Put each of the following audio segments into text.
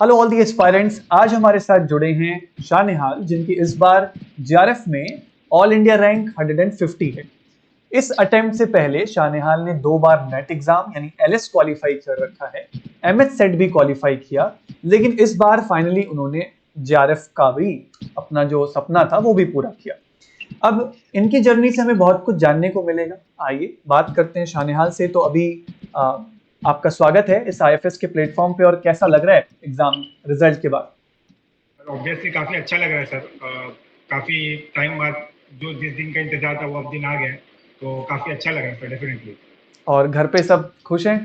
Hello all the aspirants. आज हमारे साथ जुड़े हैं शानिहाल, जिनकी इस बार जेआरएफ में ऑल इंडिया रैंक 150 है। इस अटेम्प्ट से पहले शानिहाल ने 2 बार नेट एग्जाम यानी एलएस क्वालिफाई कर रखा है, एमएच सेट भी क्वालिफाई किया, लेकिन इस बार फाइनली उन्होंने जेआरएफ का भी अपना जो सपना था वो भी पूरा किया। अब इनकी जर्नी से हमें बहुत कुछ जानने को मिलेगा। आइए बात करते हैं शानिहाल से। तो अभी आ, आपका स्वागत है इस आईएफएस के प्लेटफॉर्म पे, और कैसा लग रहा है एग्जाम रिजल्ट के बाद? ऑब्वियसली काफी अच्छा लग रहा है सर। काफी टाइम बाद जो जिस दिन का इंतजार था वो अब दिन आ गया है, तो काफी अच्छा लग रहा है सर, डेफिनेटली। और घर पे सब खुश हैं?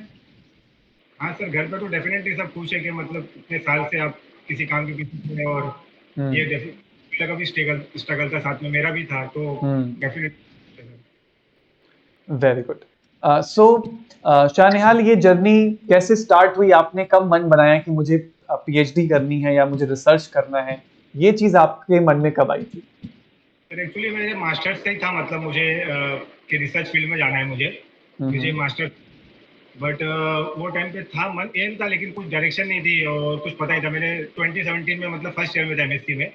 हाँ सर, घर पे तो डेफिनेटली सब खुश है कि मतलब इतने साल से आप किसी काम के पीछे थे, और ये हम्म। डेफिनेटली का भी स्ट्रगल स्ट्रगल था, साथ में मेरा भी था, तो hmm. Definitely. Very good. So शानिहाल, ये जर्नी कैसे स्टार्ट हुई? आपने कब मन बनाया कि मुझे पीएचडी करनी है या मुझे रिसर्च करना है? ये चीज आपके मन में कब आई थी? सर एक्चुअली मेरे मास्टर्स से ही था, मतलब मुझे कि रिसर्च फील्ड में जाना है मुझे। मुझे हम्म। मास्टर बट वो टाइम पे था, मन एम था, लेकिन कुछ डायरेक्शन नहीं थी और कुछ पता नहीं था। मैंने 2017 में मतलब फर्स्ट ईयर में था एमएससी में,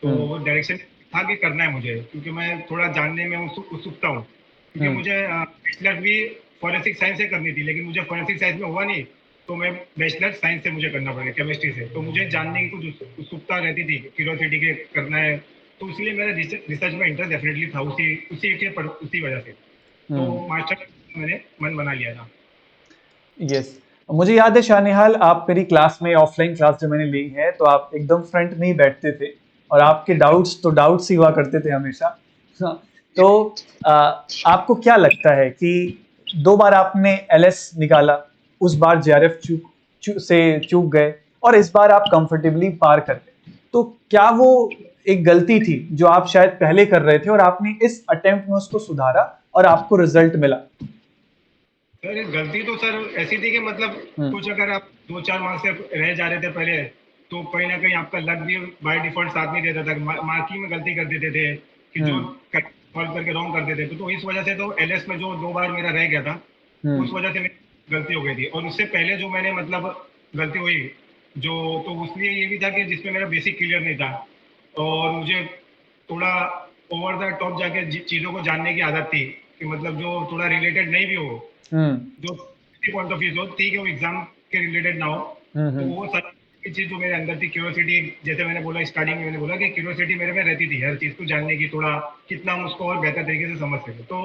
तो हम्म। वो डायरेक्शन था कि करना है मुझे, क्योंकि मैं थोड़ा जानने में उत्सुकता हूँ। क्योंकि हम्म। मुझे बैचलर भी फॉरेंसिक साइंस से करनी थी, लेकिन मुझे फॉरेंसिक साइंस में हुआ नहीं, तो मैं बैचलर साइंस से मुझे करना पड़ा, केमिस्ट्री से। तो मुझे जानने की कुछ उत्सुकता रहती थी, क्यूरियोसिटी के करना है, तो इसलिए मेरा रिसर्च में इंटरेस्ट डेफिनेटली था, उसी वजह से। तो हम्म। मास्टर मैंने मन बना लिया था। यस। मुझे याद है शानिहाल, आप मेरी क्लास में, ऑफलाइन क्लास जो मैंने ली है, तो आप एकदम फ्रंट में ही बैठते थे और आपके डाउट्स तो डाउट्स ही हुआ करते थे हमेशा। हाँ, तो आ, आपको क्या लगता है कि 2 बार आपने एलएस निकाला, उस बार जेआरएफ से चूक गए, और इस बार आप कंफर्टेबली पार कर गए, तो क्या वो एक गलती थी जो आप शायद पहले कर रहे थे और आपने इस अटेम्प्ट में उसको सुधारा और आपको रिजल्ट मिला? सर गलती तो सर ऐसी थी कि मतलब हम्म। कुछ अगर आप 2-4 मार्क्स से रह जा रहे थे पहले, तो कहीं ना कहीं आपका लक भी बाय डिफॉल्ट साथ नहीं देता था। मार्किंग में गलती कर देते थे कि जो हम्म। सॉल्व करके रॉन्ग कर देते थे, तो इस वजह से तो एलएस में जो 2 बार मेरा रह गया था, उस हम्म। वजह से मेरी गलती हो गई थी। और उससे पहले जो मैंने मतलब गलती हुई, जो तो उसमें ये भी था कि जिसमें मेरा बेसिक क्लियर नहीं था, और मुझे थोड़ा ओवर द टॉप जाके चीज़ों को जानने की आदत थी, कि मतलब जो थोड़ा रिलेटेड नहीं भी हो, हम्म। जो पॉइंट ऑफ व्यू जो ठीक है वो एग्जाम के रिलेटेड ना हो, तो हम्म। वो सारी चीज जो मेरे अंदर थी, क्यूरियोसिटी, जैसे मैंने बोला स्टार्टिंग में, मैंने बोला कि क्यूरियोसिटी मेरे में रहती थी हर चीज को जानने की, थोड़ा कितना हम उसको और बेहतर तरीके से समझ सके, तो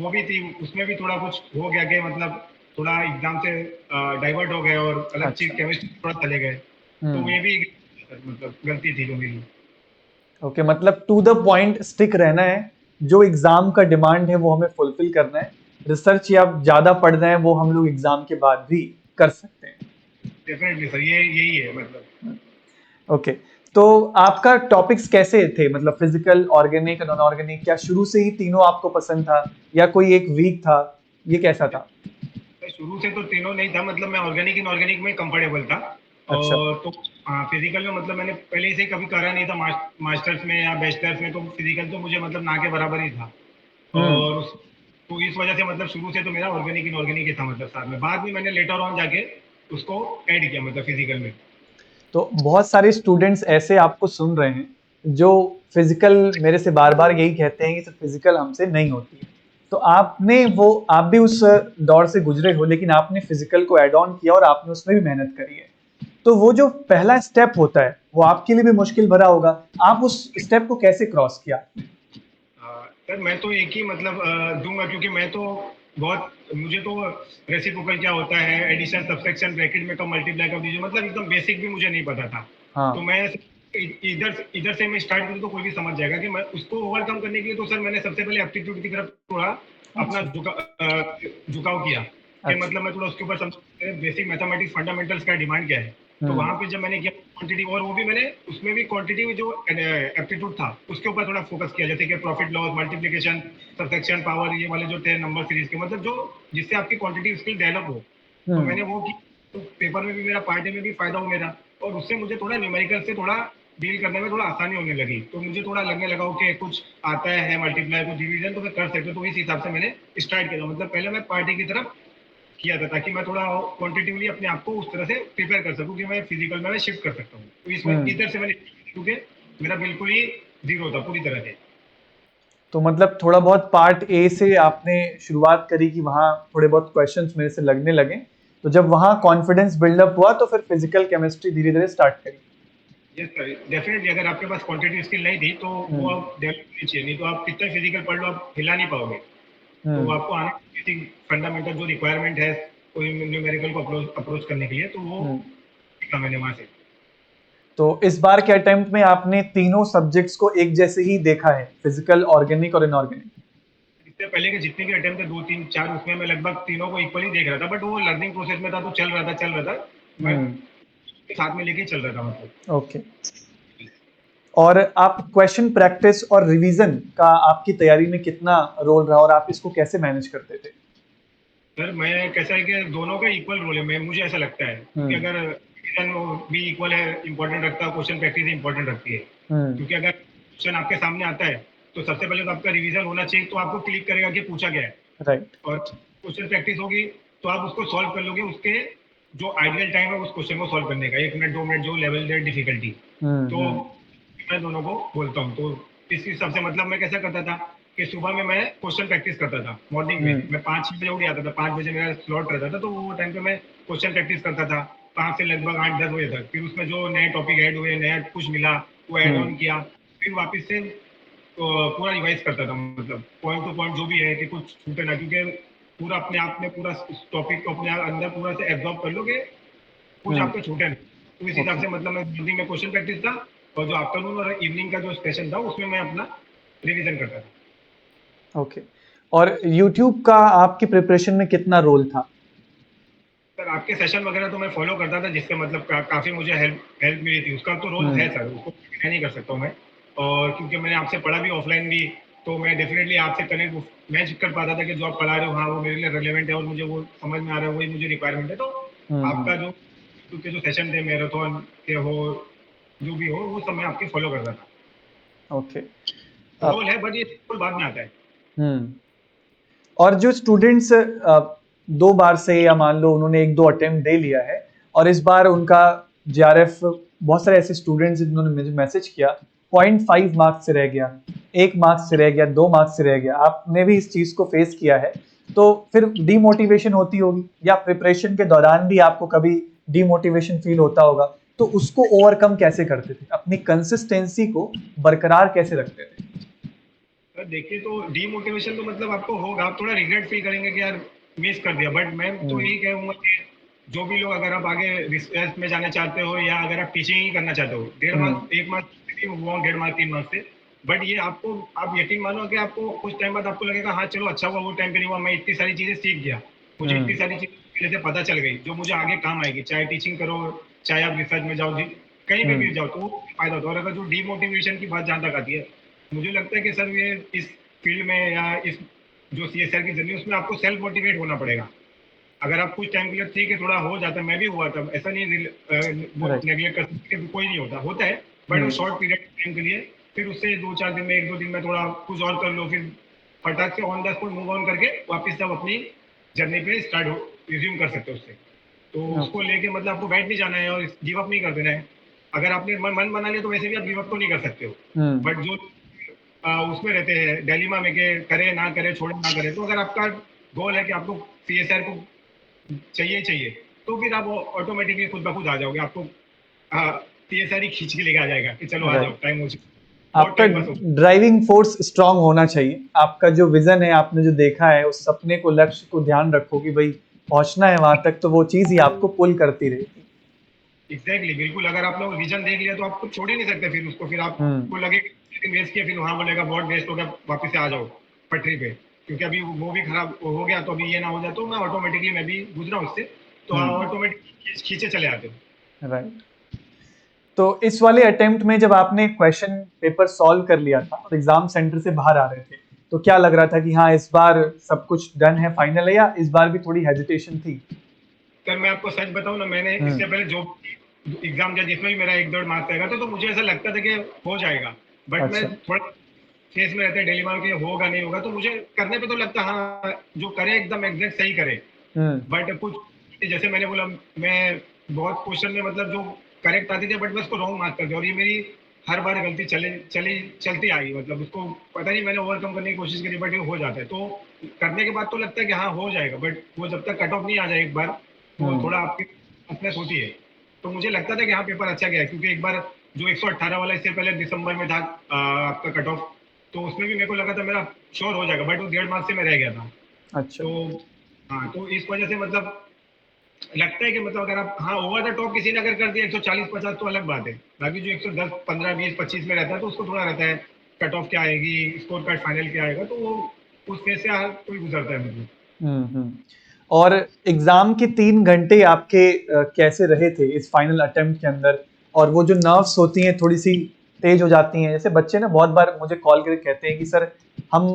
वो भी थी। उसमें भी थोड़ा कुछ हो गया कि मतलब थोड़ा एग्जाम से डाइवर्ट हो गए और अलग चीज अच्छा। केमिस्ट्री थोड़ा चले गए, तो हम्म। ये भी मतलब गलती थी जो मेरी। ओके, मतलब टू द पॉइंट स्टिक रहना है। जो एग्जाम का डिमांड है वो हमें फुलफिल करना है। रिसर्च या ज्यादा पढ़ रहे हैं वो हम लोग एग्जाम के बाद भी कर सकते हैं। डेफिनेटली सर, ये यही है मतलब। ओके। तो आपका टॉपिक्स कैसे थे? मतलब फिजिकल, ऑर्गेनिक, नॉन ऑर्गेनिक, क्या शुरू से ही तीनों आपको पसंद था या कोई एक वीक था? ये कैसा था? शुरू से तो तीनों नहीं था, मतलब मैं ऑर्गेनिक इनऑर्गेनिक में कंफर्टेबल था। अच्छा। और तो फिजिकल में मतलब मैंने पहले से कभी करा नहीं था, मास्टर्स में या बैचलर्स में, तो फिजिकल तो मुझे मतलब ना के बराबर ही था। हम्म। और तो इस वजह से मतलब शुरू से तो मेरा ऑर्गेनिक इनऑर्गेनिक ही था, मतलब साथ में बाद में मैंने लेटर ऑन जाके उसको ऐड किया, मतलब फिजिकल में। तो बहुत सारे स्टूडेंट्स ऐसे आपको सुन रहे हैं जो फिजिकल मेरे से बार बार यही कहते हैं कि सर फिजिकल हमसे नहीं होती है। तो आप भी उस दौर से गुजरे हो, लेकिन आपने फिजिकल को ऐड ऑन किया और आपने उसमें भी मेहनत करी है। तो वो जो पहला स्टेप होता है वो आपके लिए भी मुश्किल भरा होगा। आप उस स्टेप को कैसे क्रॉस किया आपने? सर मैं तो एक ही मतलब दूंगा, क्योंकि मैं तो बहुत, मुझे तो रेसिप्रोकल क्या होता है, एडिशन, सब्सट्रैक्शन, ब्रैकेट में कब मल्टीप्लाई कर दीजिए, मतलब एकदम बेसिक भी मुझे नहीं पता था। तो हाँ। मैं इधर इधर से मैं स्टार्ट करूँ तो कोई भी समझ जाएगा कि मैं उसको ओवरकम करने के लिए, तो सर मैंने सबसे पहले एप्टीट्यूड की तरफ थोड़ा अपना अच्छा। झुकाव किया, कि अच्छा। मतलब मैं थोड़ा उसके ऊपर समझ बेसिक मैथमेटिक्स फंडामेंटल्स का डिमांड क्या है। तो वहां हम्म। पे जब मैंने किया क्वांटिटी, और वो भी मैंने उसमें भी क्वांटिटी जो एप्टीट्यूड था उसके ऊपर थोड़ा फोकस किया, जैसे कि profit loss, multiplication, subtraction, power, ये वाले जो थे नंबर सीरीज के, मतलब जो जिससे आपकी क्वांटिटी स्किल डेवलप हो। तो हम्म। मैंने वो की, तो पेपर में भी मेरा, पार्टी में भी फायदा हो मेरा, और उससे मुझे थोड़ा न्यूमेरिकल से थोड़ा डील करने में थोड़ा आसानी होने लगी। तो मुझे थोड़ा लगने लगा कि कुछ आता है मल्टीप्लाई, कुछ डिवीजन तो मैं कर सकता हूँ, तो इस हिसाब से मैंने स्टार्ट किया। मतलब पहले मैं पार्टी की तरफ किया था, ताकि मैं थोड़ा क्वांटिटिवली अपने आप को उस तरह से प्रिपेयर कर सकूं कि मैं फिजिकल में शिफ्ट कर सकता हूँ। तो इसमें इधर से मैंने, क्योंकि मेरा बिल्कुल ही जीरो था पूरी तरह से। तो मतलब थोड़ा बहुत पार्ट ए से आपने शुरुआत करी कि वहाँ थोड़े बहुत क्वेश्चंस मेरे से लगने लगे, तो जब वहाँ कॉन्फिडेंस बिल्डअप हुआ तो फिर फिजिकल केमिस्ट्री धीरे धीरे स्टार्ट करी। यस सर, डेफिनेटली अगर आपके पास क्वांटिटी स्किल नहीं थी तो वो हम्म। आप डेवलप नहीं चाहिए, नहीं तो आप कितना फिजिकल पढ़ लो आप हिला नहीं पाओगे। तो हम्म। आपको आना बेसिक फंडामेंटल जो रिक्वायरमेंट है कोई न्यूमेरिकल को अप्रोच करने के लिए, तो वो हम्म। सीखा मैंने वहाँ से। तो इस बार के अटेम्प्ट में आपने तीनों सब्जेक्ट्स को एक जैसे ही देखा है, फिजिकल, ऑर्गेनिक और इनऑर्गेनिक? इससे पहले के जितने भी अटेम्प्ट थे 2 3 4, उसमें मैं लगभग तीनों को इक्वली देख रहा था, बट वो लर्निंग प्रोसेस में था तो चल रहा था मैं हम्म। साथ में लेके चल रहा था मतलब। ओके। और आप क्वेश्चन प्रैक्टिस और रिवीजन का आपकी तैयारी में कितना रोल रहा और आप इसको कैसे मैनेज करते थे? सर मैं कैसा है कि दोनों का इक्वल रोल है, मैं मुझे ऐसा लगता है, क्योंकि हम्म। अगर रिवीजन भी इक्वल है इंपॉर्टेंट रखता है, क्वेश्चन प्रैक्टिस इंपॉर्टेंट रखती है। हम्म। क्योंकि अगर क्वेश्चन आपके सामने आता है तो सबसे पहले तो आपका रिवीजन होना चाहिए, तो आपको क्लिक करेगा कि पूछा गया है। राइट। और क्वेश्चन प्रैक्टिस होगी तो आप उसको सॉल्व कर लोगे, उसके जो आइडियल टाइम है उस क्वेश्चन को सॉल्व करने का, 1 मिनट 2 मिनट जो लेवल है डिफिकल्टी। तो हम्म। मैं दोनों को बोलता हूँ। तो इस हिसाब से मतलब मैं कैसा करता था कि सुबह में मैं क्वेश्चन प्रैक्टिस करता था, मॉर्निंग में हम्म। मैं 5 6 बजे उठ जाता था, 5 बजे मेरा स्लॉट रहता था, तो वो टाइम पे मैं क्वेश्चन प्रैक्टिस करता था 5 से लगभग 8 10 बजे तक। फिर उसमें जो नए टॉपिक ऐड हुए, नया कुछ मिला वो ऐड ऑन हम्म। किया, फिर वापस से पूरा रिवाइज करता था, मतलब पॉइंट टू पॉइंट जो भी है कि कुछ छूटे ना, क्योंकि पूरा अपने आप में पूरा टॉपिक को अपने अंदर पूरा से एब्जॉर्ब कर लो कि कुछ हम्म। आपको छूटे नहीं। तो इस हिसाब ओके। से मतलब मैं मॉर्निंग में क्वेश्चन प्रैक्टिस था, और जो आफ्टरनून और इवनिंग का जो सेशन था उसमें मैं अपना रिवीजन करता था। ओके। और यूट्यूब का आपकी प्रिपरेशन में कितना रोल था? सर आपके सेशन वगैरह तो मैं फॉलो करता था, जिससे मतलब काफ़ी मुझे हेल्प हेल्प मिली थी, उसका तो रोल है हम्म। सर, उसको मैं नहीं कर सकता हूँ मैं। और क्योंकि मैंने आपसे पढ़ा भी ऑफलाइन भी, तो मैं डेफिनेटली आपसे कनेक्ट मैच कर पाता था कि जो आप पढ़ा रहे हो हाँ वो मेरे लिए रिलेवेंट है और मुझे वो समझ में आ रहा है, वही मुझे रिक्वायरमेंट है। तो हम्म। आपका जो यूट्यूब के जो सेशन थे मैराथन के हो जो भी हो, वो सब मैं आपके फॉलो करता था। ओके। रोल अब है बट ये रोल बाद में आता है। हम्म। और जो स्टूडेंट्स 2 बार से, या मान लो उन्होंने 1 2 अटेम्प्ट दे लिया है और इस बार उनका जेआरएफ, बहुत सारे ऐसे स्टूडेंट्स जिन्होंने मुझे मैसेज किया 0.5 मार्क्स से रह गया, 1 मार्क्स से रह गया, 2 मार्क्स से रह गया, आपने भी इस चीज को फेस किया है, तो फिर डीमोटिवेशन होती होगी, या प्रिपरेशन के दौरान भी आपको कभी डीमोटिवेशन फील होता होगा, तो उसको ओवरकम कैसे करते थे, अपनी कंसिस्टेंसी को बरकरार कैसे रखते थे? सर देखिए, तो डीमोटिवेशन तो मतलब आपको होगा, आप थोड़ा रिग्रेट फील करेंगे कि यार मिस कर दिया, बट मैं तो हम्म। यही कहूंगा कि जो भी लोग, अगर आप आगे रिसर्च में जाना चाहते हो या अगर आप टीचिंग ही करना चाहते हो, डेढ़ हम्म। मार्क्स 1 मार्क्स हुआ, 1.5 मार्क्स 3 मार्क्स से, बट ये आपको, आप यकीन मानो कि आपको कुछ टाइम बाद आपको लगेगा हाँ चलो अच्छा हुआ वो टाइम पे नहीं हुआ, मैं इतनी सारी चीजें सीख गया, मुझे इतनी हम्म। सारी चीजें से पता चल गई जो मुझे आगे काम आएगी, चाहे टीचिंग करो चाहे आप रिसर्च में जाओ, कहीं पे भी हम्म। जाओ, तो वो फायदा होता है। और अगर जो डीमोटिवेशन की बात जहाँ तक आती है, मुझे लगता है कि सर ये इस फील्ड में या इस जो सीएसआर की जर्नी, उसमें आपको सेल्फ मोटिवेट होना पड़ेगा। अगर आप कुछ टाइम के लिए ठीक है थोड़ा हो जाता है, मैं भी हुआ था, ऐसा नहीं राइट। नेगलेक्ट कर सकते कि कोई नहीं होता, होता है, बट वो हम्म। शॉर्ट पीरियड टाइम के लिए। फिर उससे 2 4 दिन में 1 2 दिन में थोड़ा कुछ और कर लो, फिर फटाक से on the spot move on करके वापस सब अपनी जर्नी पे स्टार्ट हो रिज्यूम कर सकते हो उससे। तो उसको ओके। लेके मतलब आपको बैठ नहीं जाना है और गिव अप नहीं कर देना है। अगर आपने मन बना लिया तो वैसे भी आप गिव अप तो नहीं कर सकते हो, हम्म। बट जो उसमें रहते हैं डेलीमा में कि करे ना करे छोड़े ना करे, तो अगर आपका गोल है कि आपको सीएसआर को चाहिए चाहिए, तो फिर आप ऑटोमेटिकली खुद ब खुद आ जाओगे, आपको सीएसआर ही खींच के लेके आ जाएगा कि चलो आ जाओ राइट। टाइम हो चुका, बहुत आपका टाइम पास हो। ड्राइविंग फोर्स स्ट्रांग होना चाहिए, आपका जो विजन है, आपने जो देखा है, उस सपने को, लक्ष्य को ध्यान रखो कि भाई पहुंचना है वहां तक, तो वो चीज ही आपको पुल करती रहेगी। एग्जैक्टली बिल्कुल, अगर आपने वो विजन देख लिया तो आप कुछ छोड़ ही नहीं सकते, फिर उसको फिर हम्म। आपको लगे वेस्ट किया, फिर वहां बोलेगा बहुत वेस्ट हो गया, वापस से आ जाओ पटरी पे, क्योंकि अभी वो भी खराब हो गया, तो अभी ये ना हो जाए, तो मैं ऑटोमेटिकली मैं भी गुजरा उससे, तो हम्म। ऑटोमेटिकली खींचे चले आते हो। राइट। तो इस वाले अटेम्प्ट में जब आपने क्वेश्चन पेपर सॉल्व कर लिया था और एग्जाम सेंटर से बाहर आ रहे थे, तो क्या लग रहा था कि हाँ इस बार सब कुछ डन है, फाइनल है, या इस बार भी थोड़ी हेजिटेशन थी? सर मैं आपको सच बताऊं ना, मैंने इससे हम्म। पहले जो एग्जाम दिया जिसमें भी मेरा 1 1.5 मार्क्स आएगा तो मुझे ऐसा लगता था कि हो जाएगा, बट मैं अच्छा। थोड़ा फेस में रहते हैं डेली मार्क के होगा नहीं होगा, तो मुझे करने पे तो लगता हाँ जो करे एकदम एग्जैक्ट सही करे, बट कुछ जैसे मैंने बोला, मैं बहुत क्वेश्चन में मतलब जो करेक्ट आती थी बट मैं उसको रॉन्ग मार्क कर दिया, और ये मेरी हर बार गलती चलती आई, मतलब उसको पता नहीं मैंने ओवरकम करने की कोशिश करी बट ये हो जाता है। तो करने के बाद तो लगता है कि हाँ हो जाएगा, बट वो जब तक कट ऑफ नहीं आ जाए एक बार तो थोड़ा आपकी अपनेस होती है। तो मुझे लगता था कि हाँ पेपर अच्छा गया है, क्योंकि एक बार जो 118 वाला इससे पहले दिसंबर में था आपका कट ऑफ, तो उसमें भी मेरे को लगा था मेरा श्योर हो जाएगा, बट वो 1.5 मार्क्स से मैं रह गया था। अच्छा। तो हाँ, तो इस वजह से मतलब लगता है कि मतलब अगर आप हाँ ओवर द टॉप किसी ने अगर कर दिया 140-50 तो अलग बात है, बाकी जो 110 15 20 25 में रहता है तो उसको थोड़ा रहता है कट ऑफ क्या आएगी, स्कोर कार्ड फाइनल क्या आएगा, तो वो उस फेज से हर कोई गुजरता है मतलब। हम्म। और एग्जाम के 3 घंटे आपके कैसे रहे थे इस फाइनल अटेम्प्ट के अंदर? और वो जो नर्व्स होती हैं थोड़ी सी तेज हो जाती हैं, जैसे बच्चे ना बहुत बार मुझे कॉल करके कहते हैं कि सर हम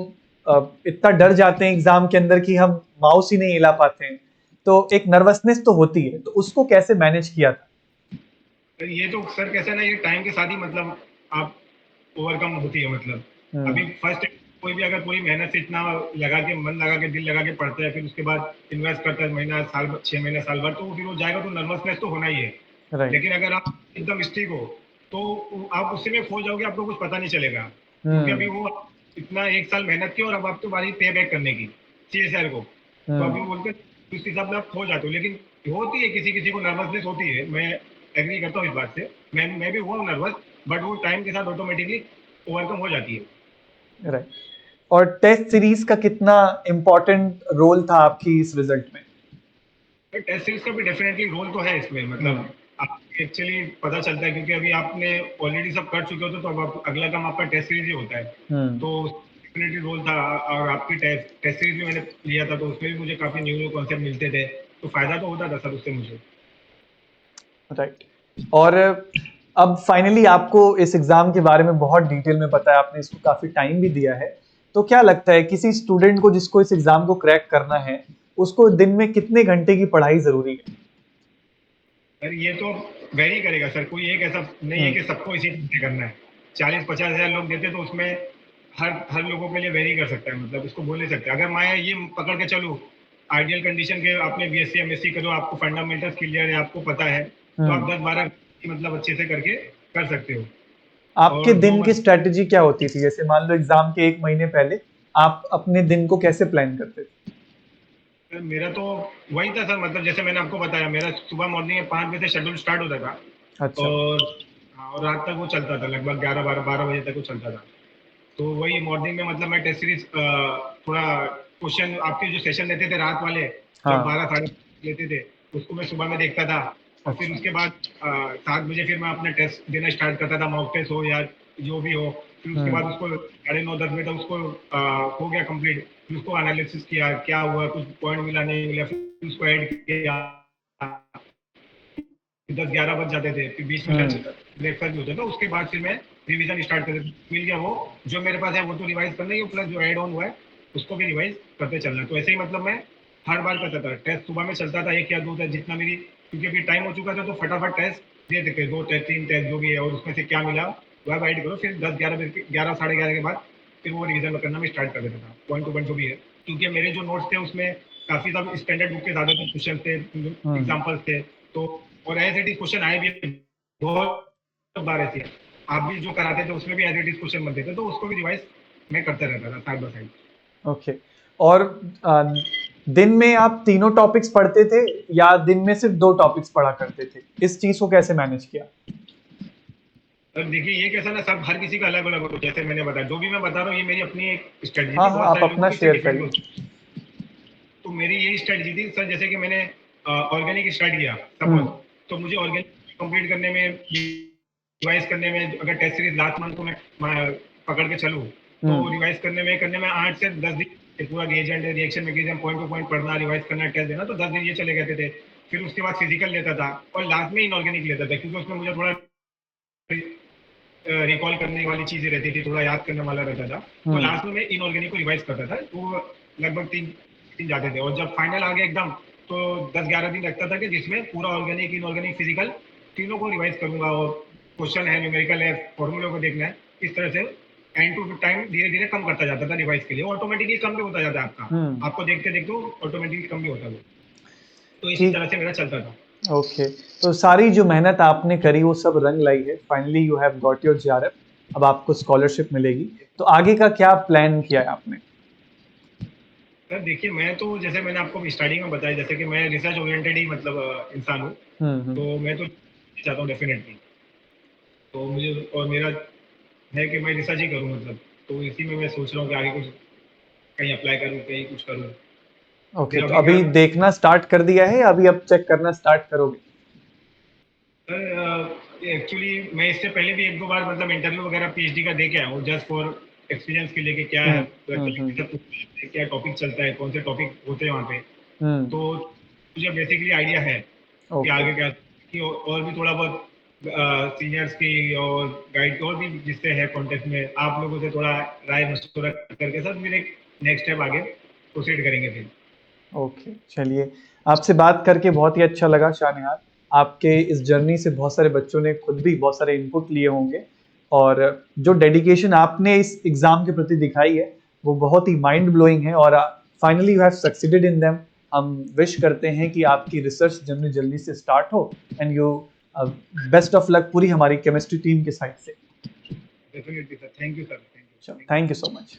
इतना डर जाते हैं एग्जाम के अंदर कि हम माउस ही नहीं हिला पाते हैं, तो एक नर्वसनेस तो होती है, तो उसको कैसे मैनेज किया था? तो ये तो सर कैसे ना, ये टाइम के साथ ही मतलब आप ओवरकम होती है मतलब। अभी हम्म। फर्स्ट कोई भी अगर पूरी मेहनत से इतना लगा के मन लगा के दिल लगा के पढ़ता है, फिर उसके बाद इन्वेस्ट करता है महीना साल 6 महीने साल भर, तो फिर वो जाएगा तो नर्वसनेस तो होना ही है। राइट। लेकिन अगर आप एकदम स्टिक हो तो आप उसी में खो जाओगे, आपको कुछ पता नहीं चलेगा, क्योंकि हम्म। अभी वो इतना 1 साल मेहनत की और अब आपको बारी पे बैक करने की CSR को, तो अभी हम्म। वो बोलते हैं उस हिसाब से आप खो जाते हो। लेकिन होती है किसी किसी को नर्वसनेस होती है, मैं एग्री करता हूँ इस बात से, मैं भी हुआ हूँ नर्वस, बट वो टाइम के साथ ऑटोमेटिकली ओवरकम हो जाती है। राइट। और टेस्ट सीरीज का कितना इम्पोर्टेंट रोल था आपकी इस रिजल्ट में? टेस्ट सीरीज का भी डेफिनेटली रोल तो है इसमें, हम्म। मतलब आपको एक्चुअली पता चलता है, क्योंकि अभी आपने ऑलरेडी सब कर चुके हो तो अब अगला काम आपका टेस्ट सीरीज ही होता है। हम्म। तो डेफिनेटली रोल था, और आपकी टेस्ट सीरीज भी मैंने लिया था तो उसमें भी मुझे काफी न्यू न्यू कॉन्सेप्ट मिलते थे, तो फायदा तो होता था सर उससे मुझे। राइट। और अब फाइनली आपको इस एग्जाम के बारे में बहुत डिटेल में पता है, आपने इसको काफी टाइम भी दिया है, तो क्या लगता है किसी स्टूडेंट को जिसको इस एग्जाम को क्रैक करना है, उसको दिन में कितने घंटे की पढ़ाई जरूरी है? सर ये तो वेरी करेगा सर, कोई एक ऐसा नहीं है हम्म। कि सबको इसी तरह करना है। 40-50 हज़ार लोग देते तो उसमें हर हर लोगों के लिए वेरी कर सकता है, मतलब उसको बोल नहीं सकते। अगर मैं ये पकड़ के चलूँ आइडियल कंडीशन के, आपने BSc MSc करो, आपको फंडामेंटल्स क्लियर है, आपको पता है, तो आप हम्म। 10-12 मतलब अच्छे से करके कर सकते हो। आपके और जो दिन की स्ट्रेटेजी क्या होती थी? जैसे मान लो एग्जाम के 1 महीने पहले आप अपने दिन को कैसे प्लान करते थे? मेरा तो वही था सर, मतलब जैसे मैंने आपको बताया मेरा सुबह मॉर्निंग में 5 बजे से शेड्यूल स्टार्ट होता था, अच्छा। और हाँ, और रात तक वो चलता था, लगभग 11-12 बजे तक वो चलता था। तो वही मॉर्निंग में मतलब मैं टेस्ट सीरीज थोड़ा क्वेश्चन आपके जो सेशन लेते थे रात वाले, जब हाँ। 12 साढ़े लेते थे, उसको मैं सुबह में देखता था। और फिर अच्छा। उसके बाद 7 बजे फिर मैं अपना टेस्ट देना स्टार्ट करता था, मॉक टेस्ट हो या जो भी हो। फिर उसके बाद हम्म। उसको 9:30 10 बजे तक उसको हो गया कंप्लीट, फिर उसको एनालिसिस किया क्या हुआ, कुछ पॉइंट मिला नहीं मिला, फिर उसको ऐड किया। 10-11 बज जाते थे, फिर बीच में लंच हम्म। ब्रेकफास्ट भी होता था, उसके बाद फिर मैं रिवीजन स्टार्ट कर मिल गया वो जो मेरे पास है वो तो रिवाइज करना ही है, प्लस जो एड ऑन हुआ है उसको भी रिवाइज करते चलना। तो ऐसे ही मतलब मैं हर बार करता था, टेस्ट सुबह में चलता था 1 या 2 टेस्ट जितना मेरी, क्योंकि अभी टाइम हो चुका था तो फटाफट टेस्ट दे देते, 2 टेस्ट 3 टेस्ट जो भी है, और उसमें से क्या मिला वह ऐड करो, फिर 10-11 11 साढ़े 11 के बाद फिर वो रिवीजन करना मैं स्टार्ट कर देता था, पॉइंट टू पॉइंट जो भी है। क्योंकि मेरे जो नोट्स थे उसमें काफी सब स्टैंडर्ड बुक के ज्यादा क्वेश्चन थे, हम्म। एग्जाम्पल्स थे, तो और एज इट इज क्वेश्चन आए भी बहुत बार ऐसे आप भी जो कराते थे उसमें भी एज इट इज क्वेश्चन बनते थे, तो उसको भी रिवाइज मैं करता रहता था साइड बाय साइड। ओके। और आ, दिन में आप तीनों टॉपिक्स पढ़ते थे या दिन में सिर्फ 2 टॉपिक्स पढ़ा करते थे? इस चीज को कैसे मैनेज किया? अब देखिए ये कैसा ना, सब हर किसी का अलग अलग होता है, जैसे मैंने बताया जो भी मैं बता रहा हूँ ये मेरी अपनी एक स्ट्रेटजी हाँ थी, हाँ, बहुत आप सारे लोगों अपना की इससे शेयर डिफरेंट करिए। होती है। तो मेरी यही स्ट्रेटजी थी सर, जैसे कि मैंने ऑर्गेनिक स्टार्ट किया सपोज, हम्म। तो मुझे ऑर्गेनिक कंप्लीट करने में रिवाइज करने में, अगर टेस्ट सीरीज लास्ट मंथ को मैं पकड़ के चलूँ तो हम्म। रिवाइज करने में 8 से 10 दिन पूरा reagent reaction mechanism point two point पढ़ना रिवाइज करना टेस्ट देना, तो 10 दिन ये चले गए थे। फिर उसके बाद फिजिकल लेता था और लास्ट में इनऑर्गेनिक लेता था, क्योंकि उसमें मुझे थोड़ा रिकॉल करने वाली चीजें रहती थी, थोड़ा याद करने वाला रहता था। तो हम्म। लास्ट में मैं इनऑर्गेनिक को रिवाइज करता था, तो लगभग 3 दिन जाते थे, और जब फाइनल आ गया एकदम तो 10-11 दिन लगता था कि जिसमें पूरा ऑर्गेनिक इनऑर्गेनिक फिजिकल तीनों को रिवाइज करूंगा, और क्वेश्चन है न्यूमेरिकल है फॉर्मूले को देखना है, इस तरह से एंड टू टाइम धीरे धीरे कम करता जाता था रिवाइज के लिए, ऑटोमेटिकली कम भी होता जाता है आपका, हम्म। आपको देखते देखते ऑटोमेटिकली कम भी होता है। तो इसी तरह से मेरा चलता था। ओके, तो सारी जो मेहनत आपने करी वो सब रंग लाई है, finally you have got your GRF, अब आपको स्कॉलरशिप मिलेगी, तो आगे का क्या प्लान किया है आपने? सर देखिए, मैं तो जैसे मैंने आपको स्टार्टिंग में बताया, जैसे कि मैं रिसर्च ओरिएंटेड ही मतलब इंसान हूँ, हम्म। तो मैं तो चाहता हूँ डेफिनेटली, तो मुझे और मेरा है कि मैं रिसर्च ही करूँ मतलब, तो इसी में मैं सोच रहा हूँ कि आगे कुछ कहीं अप्लाई करूँ, कहीं कुछ करूँ। ओके, फिर तो अभी क्या अभी देखना स्टार्ट कर दिया है या अभी अब चेक करना स्टार्ट करोगे? सर एक्चुअली मैं इससे पहले भी एक दो बार मतलब इंटरव्यू वगैरह पीएचडी का दे के आया हूँ, जस्ट फॉर एक्सपीरियंस के लिए कि क्या है, हम्म। क्या टॉपिक चलता है, कौन से टॉपिक होते हैं वहाँ पे, हम्म। तो मुझे बेसिकली आइडिया है कि ओके। आगे क्या, कि और भी थोड़ा बहुत सीनियर्स की और गाइड और भी जिससे है कांटेक्ट में, आप लोगों से थोड़ा राय मशवरा करके सर फिर एक नेक्स्ट स्टेप आगे प्रोसीड करेंगे फिर। ओके, चलिए, आपसे बात करके बहुत ही अच्छा लगा शाहनिहाल। आपके इस जर्नी से बहुत सारे बच्चों ने खुद भी बहुत सारे इनपुट लिए होंगे, और जो डेडिकेशन आपने इस एग्जाम के प्रति दिखाई है वो बहुत ही माइंड ब्लोइंग है, और finally you have succeeded in them. हम विश करते हैं कि आपकी रिसर्च जर्नी जल्दी से स्टार्ट हो, and you best of luck पूरी हमारी केमिस्ट्री टीम के साइड से। Definitely sir, thank you sir, thank you. Thank you so much.